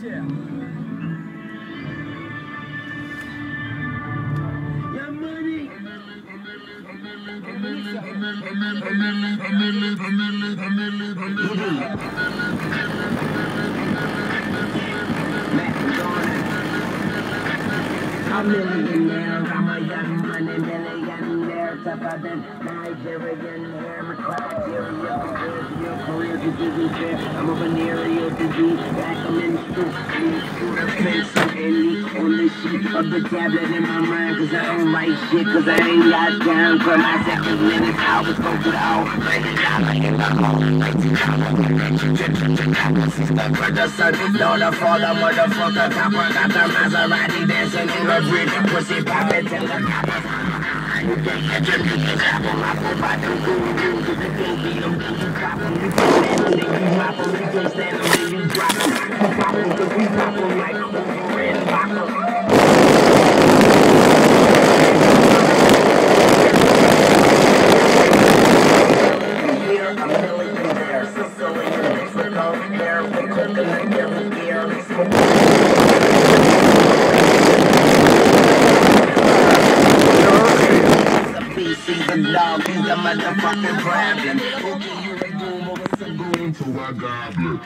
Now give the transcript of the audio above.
I'm a millionaire, I'm a young money millionaire, tougher than Nigerian hair, criteria, your career disease fair. I'm a venereal disease, like I'm in school, on the sheet of the tablet in my mind, cause I don't write shit, cause I ain't got time for my seconds, minutes, hours, go to the hour, brother, son, daughter, father, motherfucker, copper, got the Maserati dancing in the bridge, pussy poppin' till the coppers. You can't catch a nigga clap on my phone, I don't go to you, if you can't beat them, then you drop them, you can't stand them, then you drop them, you can't stand them, then you drop them, you pop them, cause we pop them like over and pop them. He's a dog, he's the motherfucking problem. Who can you remove over some goon to a goblin?